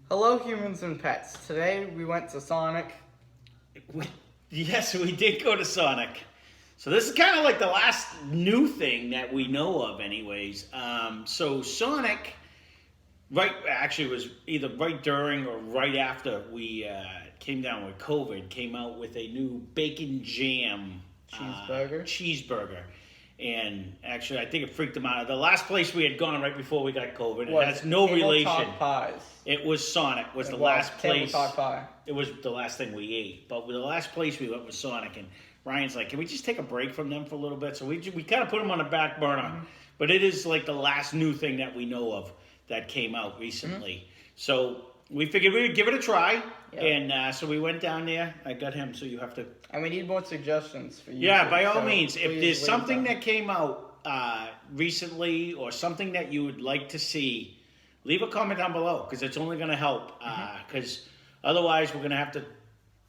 Hello, humans and pets. Today we went to Sonic. Yes, we did go to Sonic. So this is kind of like the last new thing that we know of, anyways. So Sonic, actually was either right during or right after we came down with COVID, came out with a new bacon jam cheeseburger. And actually, I think it freaked them out. The last place we had gone right before we got COVID, it has no relation. Tabletop Pies. It was Sonic. Was the last place. Tabletop Pie. It was the last thing we ate. But the last place we went was Sonic, and Ryan's like, "Can we just take a break from them for a little bit?" So we kind of put them on the back burner. Mm-hmm. But it is like the last new thing that we know of that came out recently. Mm-hmm. So we figured we would give it a try. Yep. And so we went down there. I got him, so you have to... And we need more suggestions for you. Yeah, by all means. If there's something that came out recently or something that you would like to see, leave a comment down below, because it's only going to help. Because otherwise, we're going to have to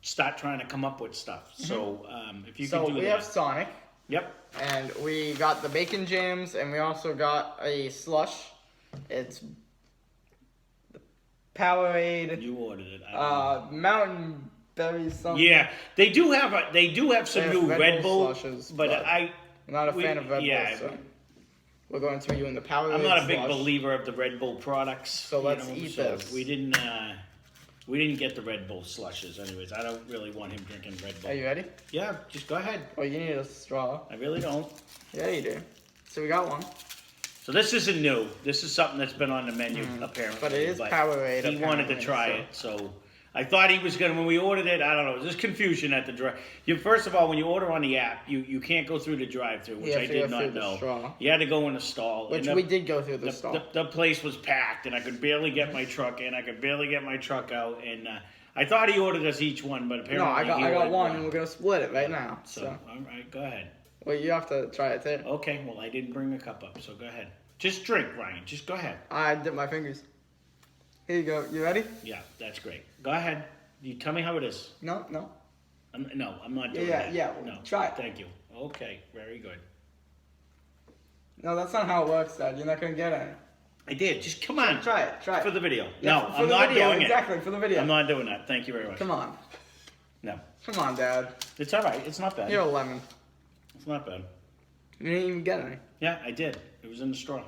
start trying to come up with stuff. Mm-hmm. So if you can do that. So we have Sonic. Yep. And we got the bacon jams, and we also got a slush. It's Powerade. You ordered it. Mountain Berry something. Yeah, they do have some new Red Bull slushes, but I'm not a fan of Red Bull. So we're going to be doing the Powerade. I'm not a big believer of the Red Bull products. So let's eat this. We didn't get the Red Bull slushes, anyways. I don't really want him drinking Red Bull. Are you ready? Yeah, just go ahead. Oh, you need a straw. I really don't. Yeah, you do. So we got one. So this isn't new. This is something that's been on the menu, apparently. But it is Powerade. He wanted to try it, so I thought he was going to, when we ordered it, I don't know, there's confusion at the drive. First of all, when you order on the app, you can't go through the drive-thru, which I did not know. You had to go in the stall. Which we did go through the stall. The place was packed, and I could barely get my truck in. I could barely get my truck out, and I thought he ordered us each one, but apparently I got one, and we're going to split it right now. So, all right, go ahead. Well, you have to try it too. Okay, well, I didn't bring a cup up, so go ahead. Just drink, Ryan. Just go ahead. I dipped my fingers. Here you go. You ready? Yeah, that's great. Go ahead. You tell me how it is. No. I'm not doing that. Yeah. No. Try it. Thank you. Okay, very good. No, that's not how it works, Dad. You're not going to get any. I did. Just come on. Try it. For the video. Yeah, no, I'm not doing it. Exactly, for the video. I'm not doing that. Thank you very much. Come on. No. Come on, Dad. It's all right. It's not bad. You're a lemon. It's not bad. You didn't even get any. Yeah, I did. It was in the straw.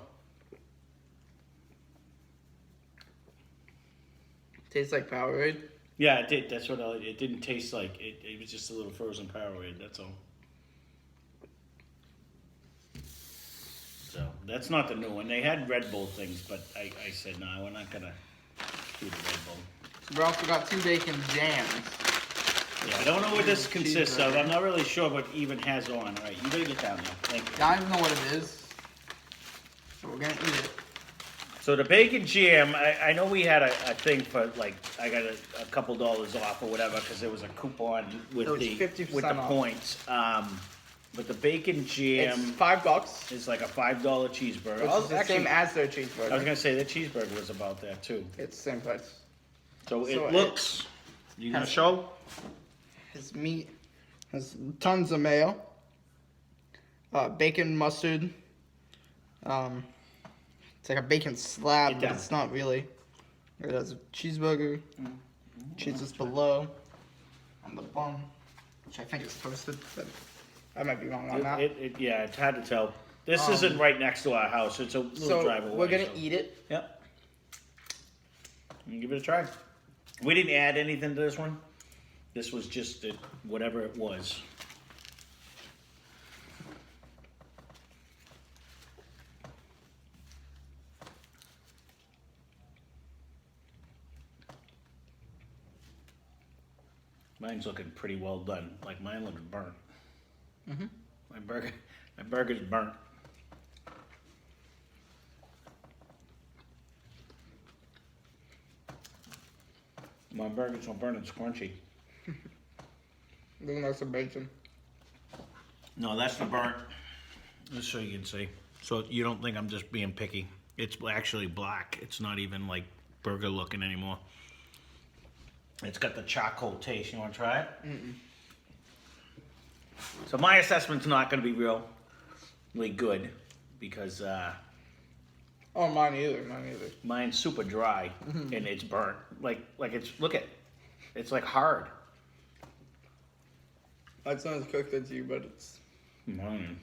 Tastes like Powerade? Yeah, it did. That's what it didn't taste like. It was just a little frozen Powerade, that's all. So, that's not the new one. They had Red Bull things, but I said, no, we're not going to do the Red Bull. We also got 2 bacon jams. Yeah, I don't know what this consists of. I'm not really sure what even has on. All right, you better get down there. Thank you. I don't even know what it is. So we're going to eat it. So the bacon jam, I know we had a thing for, like, I got a couple dollars off or whatever because there was a coupon with the points. But the bacon jam... It's $5. It's like a $5 cheeseburger. Which is the same as their cheeseburger. I was going to say, the cheeseburger was about that, too. It's the same price. So it looks... You going to show? His meat has tons of mayo. Bacon, mustard. It's like a bacon slab, but it's not really. It has a cheeseburger. Cheese is below on the bun, which I think is toasted, but I might be wrong on that. Yeah, it's hard to tell. This isn't right next to our house. It's a little drive away. We're going to eat it. Yep. Give it a try. We didn't add anything to this one. This was just whatever it was. Mine's looking pretty well done. Like mine looks burnt. My burger's burnt. My burger's not burnt, it's crunchy. Looking like some bacon. No, that's the burnt. Just so you can see. So you don't think I'm just being picky. It's actually black. It's not even like burger looking anymore. It's got the charcoal taste. You want to try it? So my assessment's not going to be really good because Oh, mine either. Mine either. Mine's super dry and it's burnt. Like it's it's like hard. It's not as cooked as you, but it's. Mine.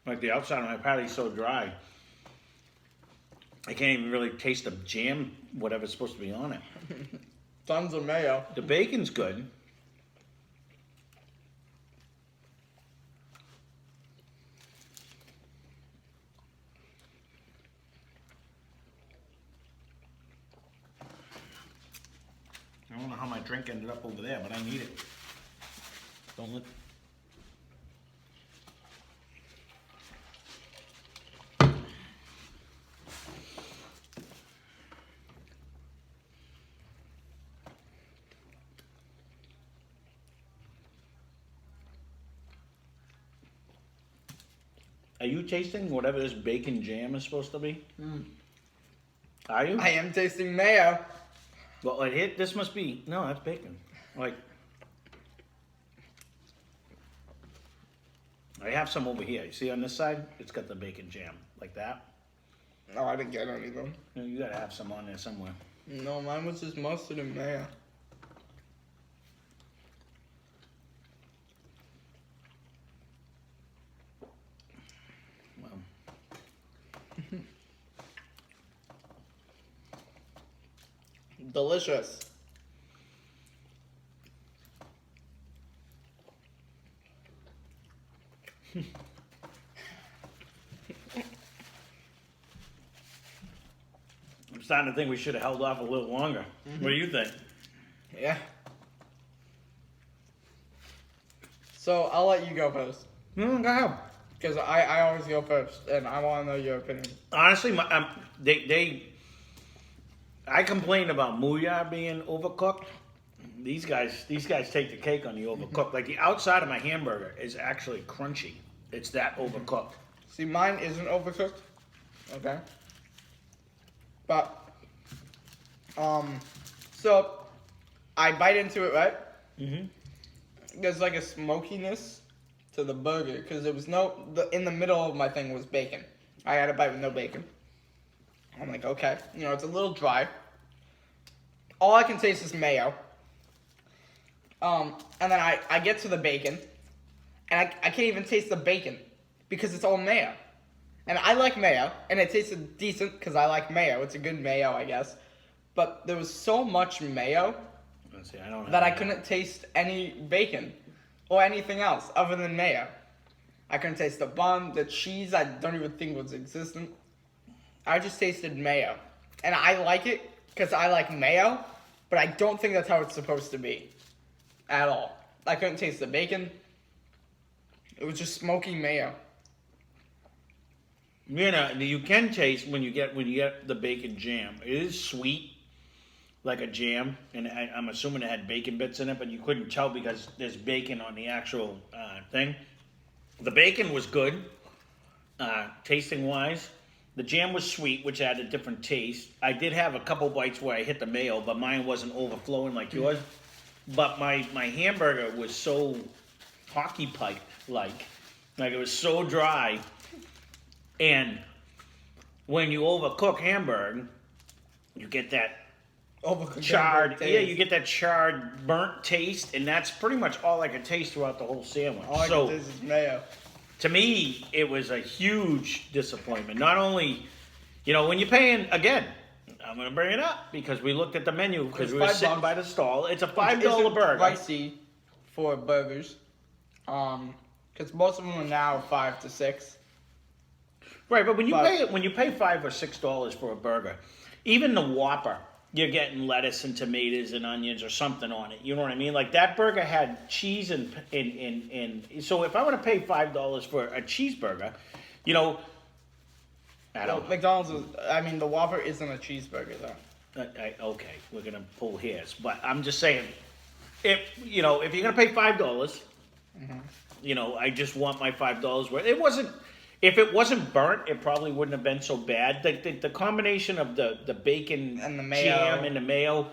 Like the outside of my patty's so dry, I can't even really taste the jam, whatever's supposed to be on it. Tons of mayo. The bacon's good. I don't know how my drink ended up over there, but I need it. Don't let. Are you tasting whatever this bacon jam is supposed to be? Are you? I am tasting mayo. Well, like this must be no, that's bacon. Like I have some over here. You see on this side, it's got the bacon jam like that. No, I didn't get any of them. You gotta have some on there somewhere. No, mine was just mustard and mayo. Well, Delicious. I'm starting to think we should have held off a little longer. What do you think? Yeah. So I'll let you go first. No, go ahead. Because I always go first, and I want to know your opinion. Honestly, I complained about Muya being overcooked. These guys take the cake on the overcooked. Like the outside of my hamburger is actually crunchy. It's that overcooked. See, mine isn't overcooked. Okay. But, so I bite into it, right? Mm-hmm. There's like a smokiness to the burger because there was in the middle of my thing was bacon. I had a bite with no bacon. I'm like, okay, it's a little dry. All I can taste is mayo. And then I get to the bacon, and I can't even taste the bacon because it's all mayo. And I like mayo, and it tasted decent because I like mayo. It's a good mayo, I guess. But there was so much mayo Let's see, I don't that I couldn't taste any bacon or anything else other than mayo. I couldn't taste the bun, the cheese I don't even think was existent. I just tasted mayo. And I like it because I like mayo, but I don't think that's how it's supposed to be at all. I couldn't taste the bacon. It was just smoky mayo. You can taste when you get the bacon jam. It is sweet, like a jam, and I'm assuming it had bacon bits in it, but you couldn't tell because there's bacon on the actual thing. The bacon was good, tasting wise. The jam was sweet, which had a different taste. I did have a couple bites where I hit the mayo, but mine wasn't overflowing like yours. But my hamburger was so hockey pipe like it was so dry. And when you overcook hamburger, you get that Overcooked charred, taste. yeah, you get that charred, burnt taste, and that's pretty much all I could taste throughout the whole sandwich. All I So can taste is mayo. to me, it was a huge disappointment. Not only, when you're paying, again, I'm going to bring it up because we looked at the menu because It's we were $5. sitting by the stall. It's a $5 Isn't burger. pricey for burgers. Because most of them are now 5 to 6. Right, but when you pay $5 or $6 for a burger, even the Whopper, you're getting lettuce and tomatoes and onions or something on it. You know what I mean? Like that burger had cheese and so if I want to pay $5 for a cheeseburger, I don't. Well, McDonald's the Whopper isn't a cheeseburger though. Okay, we're gonna pull hairs, but I'm just saying, if you're gonna pay $5, I just want my $5 worth. If it wasn't burnt, it probably wouldn't have been so bad. The combination of the bacon And the mayo. jam and the mayo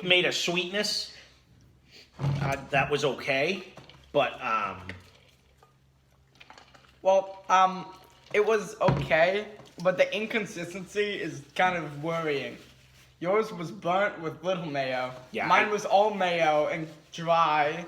made a sweetness that was okay, but Well, it was okay, but the inconsistency is kind of worrying. Yours was burnt with little mayo. Yeah, Mine was all mayo and dry.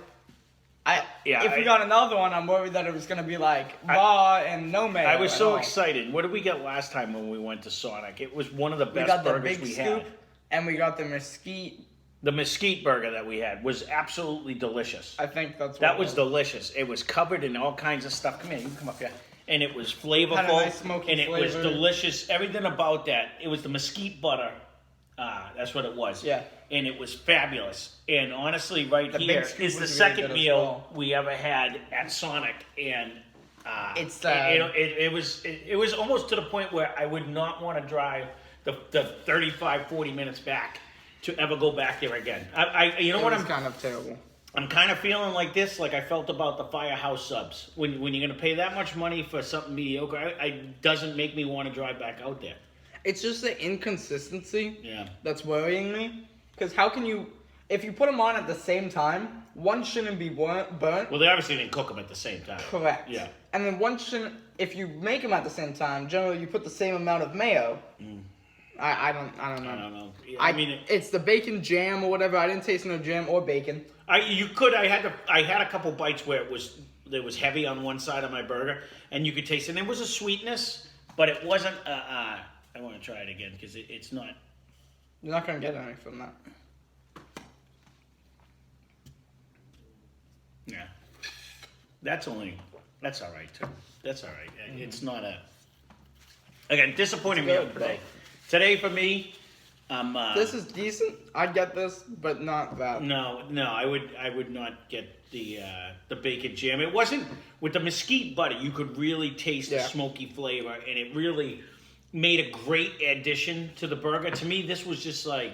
If we got another one, I'm worried that it was gonna be like raw and no mayo. I was at so all. excited. What did we get last time when we went to Sonic? It was one of the We best got the burgers big we scoop, had. and we got the mesquite. The mesquite burger that we had was absolutely delicious. I think that's what That it was delicious. It was covered in all kinds of stuff. Come here, you can come up here. And it was flavorful. Had a nice smoky and it was flavor. delicious. Everything about that. It was the mesquite butter. That's what it was. Yeah. And it was fabulous. And honestly, right The here big scoop is the was really second good as meal well. we ever had at Sonic. And It's, it was almost to the point where I would not want to drive the 35, 40 minutes back to ever go back there again. You know It what was I'm kind of terrible. I'm kind of feeling like this, like I felt about the Firehouse subs. When you're going to pay that much money for something mediocre, it doesn't make me want to drive back out there. It's just the inconsistency Yeah. that's worrying me. Because how can you, if you put them on at the same time, one shouldn't be burnt. Well, they obviously didn't cook them at the same time. Correct. Yeah. And then one shouldn't, if you make them at the same time, generally you put the same amount of mayo. I don't know. I don't know. I mean, it's the bacon jam or whatever. I didn't taste no jam or bacon. I had a couple bites where it was heavy on one side of my burger, and you could taste it. And there was a sweetness, but it wasn't. I want to try it again because it's not. You're not gonna get any from that. Yeah, that's all right too. That's all right. It's not a. Again, disappointing It's meal good, today. Today for me, This is decent. I'd get this, but not that. No, I would not get the bacon jam. It wasn't with the mesquite butter. You could really taste the Yeah. smoky flavor, and it really made a great addition to the burger. To me, this was just like,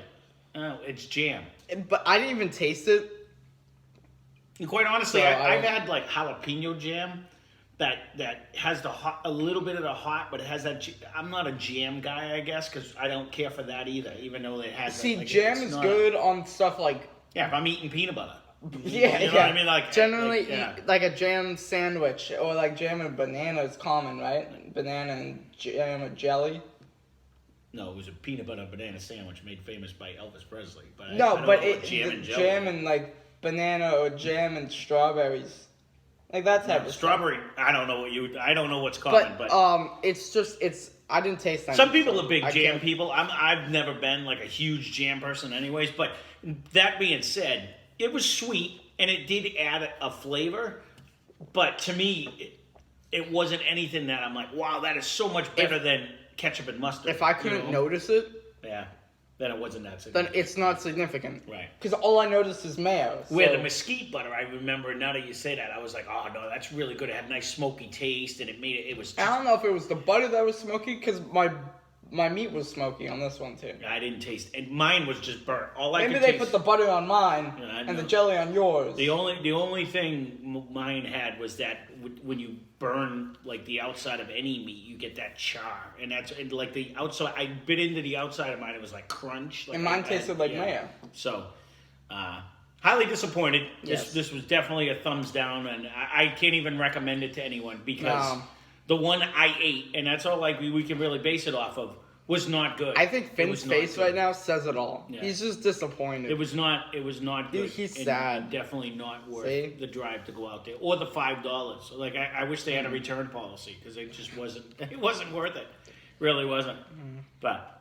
oh, it's jam. But I didn't even taste it. And quite honestly, So, I've had like jalapeno jam that has a little bit of the hot, but it has that. I'm not a jam guy, I guess, because I don't care for that either. Even though it has. See, like, jam it's is not good on stuff like. Yeah, if I'm eating peanut butter. Yeah, You know yeah. what I mean? Like generally, yeah. eat like a jam sandwich or like jam and banana is common, right? Banana and jam or jelly. No, it was a peanut butter banana sandwich made famous by Elvis Presley. But I No, don't but know what it jelly. and like banana or jam and strawberries, like that type of Strawberry. I don't know what's common, stuff. but It's I didn't taste that. some people are big I jam can't- people. I've never been like a huge jam person, anyways. But that being said, it was sweet and it did add a flavor. But to me, it wasn't anything that I'm like, wow, that is so much better than ketchup and mustard. If I couldn't notice it, yeah, then it wasn't that then significant. it's not significant. Right. Because all I noticed is mayo. Where so- the mesquite butter, I remember now that you say that, I was like, oh no, that's really good. It had a nice smoky taste, and it was. I don't know if it was the butter that was smoky, because my meat was smoky on this one too. I didn't taste, and mine was just burnt. Maybe they put the butter on mine Yeah, I and the know. jelly on yours. The only thing mine had was that when you burn like the outside of any meat, you get that char, and that's and like the outside. I bit into the outside of mine; it was like crunch. Like And mine I- tasted like yeah. mayo. So, highly disappointed. Yes. This was definitely a thumbs down, and I can't even recommend it to anyone because No. the one I ate, and that's all like we can really base it off of, was not good. I think It Finn's was not face good. right now says it all. Yeah. He's just disappointed. It was not good. He's and sad. Definitely not worth See? the drive to go out there or the $5. So like I wish they had a return policy because it just wasn't. It wasn't worth it. Really wasn't. But.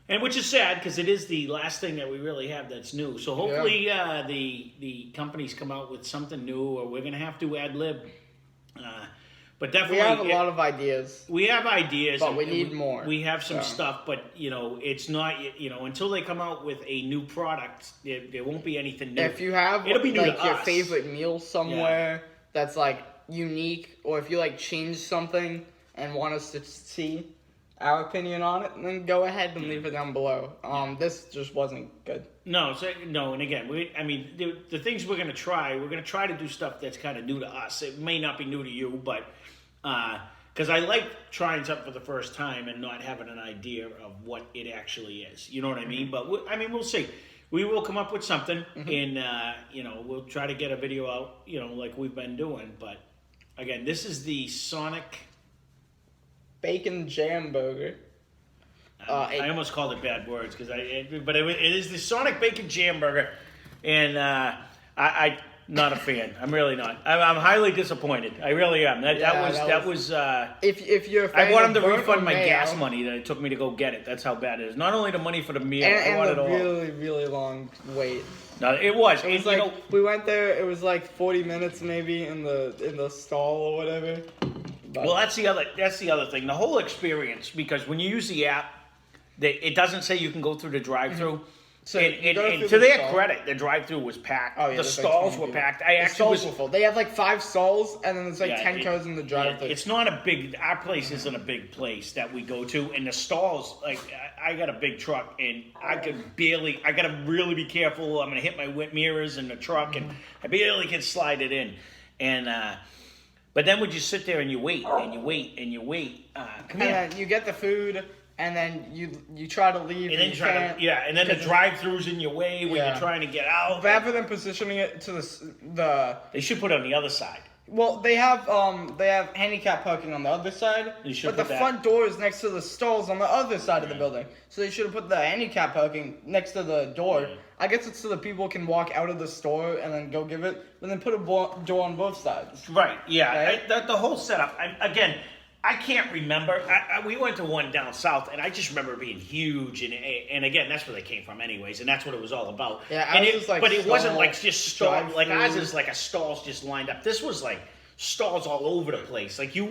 And which is sad because it is the last thing that we really have that's new. So hopefully the companies come out with something new, or we're gonna have to ad lib. But definitely we have a lot of ideas. we have ideas, But and we need more, We have some so. stuff, but it's not until they come out with a new product, there won't be anything new. If you have It'll be new like to your us. favorite meal somewhere that's like unique, or if you like change something and want us to see our opinion on it, then go ahead and leave it down below. This just wasn't good. No, and again, the things we're gonna try to do stuff that's kind of new to us. It may not be new to you, but because I like trying something for the first time and not having an idea of what it actually is. You know what I mean? But we'll see. We will come up with something, and we'll try to get a video out, like we've been doing. But again, this is the Sonic. Bacon jam burger. I almost called it bad words but it is the Sonic Bacon Jam Burger, and I not a fan. I'm really not. I'm highly disappointed. I really am. That was. If you're a fan I want of them to burnt refund my mayo, gas money that it took me to go get it. That's how bad it is. Not only the money for the meal, I and want it the all. really really long wait. No, it was. It was like we went there. It was like 40 minutes maybe in the stall or whatever. But, well, that's the other thing. The whole experience, because when you use the app, it doesn't say you can go through the drive-through. So and you go through to the their stall. credit, the drive-through was packed. Oh, yeah, the there's like stalls 20 were people. packed. The stalls were full. They have like 5 stalls, and then there's like 10 cars in the drive-through. It's not a big. Our place isn't a big place that we go to, and the stalls. Like I got a big truck, and I could barely. I got to really be careful. I'm gonna hit my mirrors in the truck, and I barely can slide it in. And but then we just sit there and you wait and you wait and you wait. Come here. And then you get the food, and then you try to leave, And then you try to, and then the drive-through's in your way when you're trying to get out. Rather than positioning it to the They should put it on the other side. well, they have handicap parking on the other side, You should but the put that- front door is next to the stalls on the other side of the building. So they should have put the handicap parking next to the door. Yeah. I guess it's so that people can walk out of the store and then go give it, but then put a door on both sides. Right, yeah. Right? The whole setup, I can't remember. We went to one down south, and I just remember it being huge, and again, that's where they came from, anyways, and that's what it was all about. Yeah, and ours was like but it wasn't stall, like just stall. Like ours drive-through. is like a stalls just lined up. This was like stalls all over the place. Like you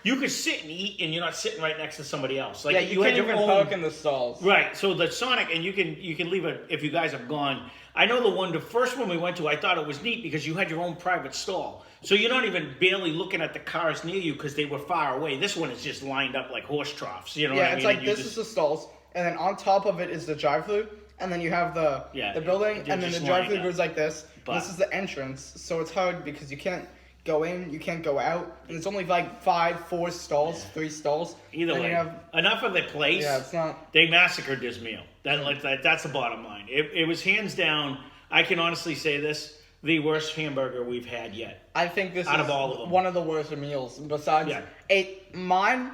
could sit and eat, and you're not sitting right next to somebody else. Like Yeah, you had can't your even own. park in the stalls. Right, so the Sonic, and you can leave it if you guys have gone. I know the first one we went to, I thought it was neat because you had your own private stall. So you're not even barely looking at the cars near you because they were far away. This one is just lined up like horse troughs, you know what I Yeah, mean? it's like And you this is the stalls, and then on top of it is the drive-through, and then you have the building, they're and then the just drive-through lined up. goes like this. But- This is the entrance, so it's hard because you can't go in, you can't go out, and it's only like 4 stalls, 3 stalls. Either Then way, you have, enough of the place. yeah, it's not. They massacred this meal. That's the bottom line. It was hands down, I can honestly say this, the worst hamburger we've had yet. I think this Out is of all of them. one of the worst meals. Besides, Yeah. mine,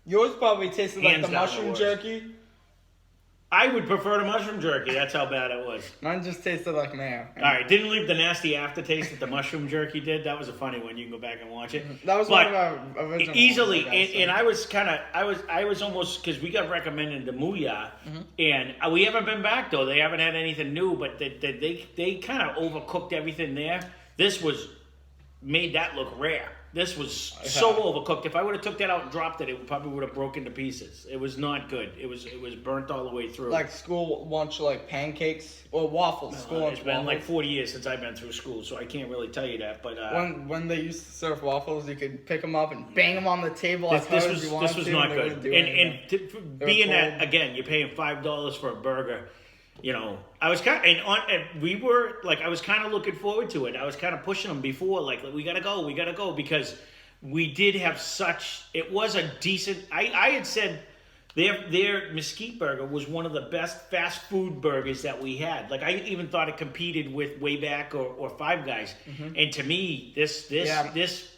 yours probably tasted like Hands the down the mushroom worst. jerky. I would prefer the mushroom jerky. That's how bad it was. Mine just tasted like mayo. All right, didn't leave the nasty aftertaste that the mushroom jerky did. That was a funny one. You can go back and watch it. That was But one of our original easily, ones, I guess, and I was almost because we got recommended the Muya, and we haven't been back though. They haven't had anything new, but they kind of overcooked everything there. This made that look rare. This was so overcooked. If I would have took that out and dropped it, it probably would have broken to pieces. It was not good. It was burnt all the way through. like school lunch, like pancakes or waffles. School lunch It's been like waffles. 40 years since I've been through school, so I can't really tell you that. But When they used to serve waffles, you could pick them up and bang them on the table as this hard as you wanted was to. not and they good. wouldn't do And anything. being that cold. again, you're paying $5 for a burger. You know, I was kind of, I was kind of looking forward to it. I was kind of pushing them before, like we gotta go, because we did have such. It was a decent. I had said their mesquite burger was one of the best fast food burgers that we had. Like I even thought it competed with Wayback or Five Guys. And to me, this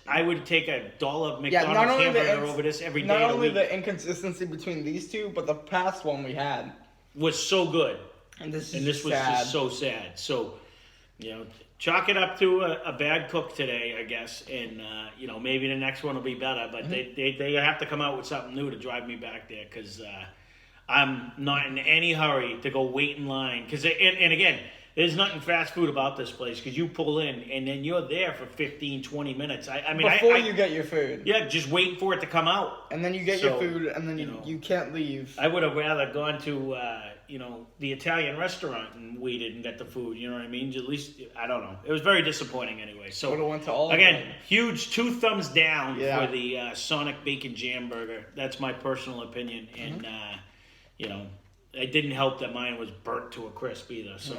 I would take $1 McDonald's not only hamburger over this every day not of the only week. the inconsistency between these two, but the past one we had. Was so good. And this was just so sad. So, chalk it up to a bad cook today, I guess, and maybe the next one will be better. But they have to come out with something new to drive me back there because I'm not in any hurry to go wait in line. Because and again, there's nothing fast food about this place because you pull in and then you're there for 15, 20 minutes. Before you get your food. Yeah, just waiting for it to come out. And then you get So, your food, and then you can't leave. I would have rather gone to, the Italian restaurant and waited and got the food. You know what I mean? At least, I don't know. It was very disappointing anyway. So Would have went to all of again, them. huge 2 thumbs down Yeah. for the Sonic Bacon Jam Burger. That's my personal opinion. And, it didn't help that mine was burnt to a crisp either. So.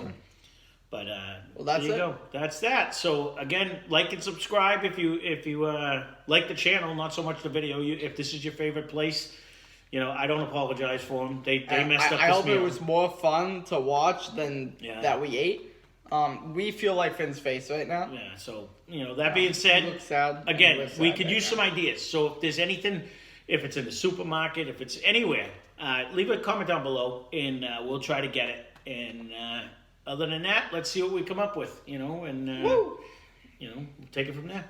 But that's there you it. go. That's that. So again, like and subscribe if you like the channel, not so much the video. If this is your favorite place, I don't apologize for them. They messed up I this hope meal. it was more fun to watch than Yeah. that we ate. We feel like Finn's face right now. Yeah, so, that being He said, looks sad. again, He looks we sad could right use now. some ideas. So if there's anything, if it's in the supermarket, if it's anywhere, leave a comment down below, and we'll try to get it. And other than that, let's see what we come up with, and Woo! we'll take it from there.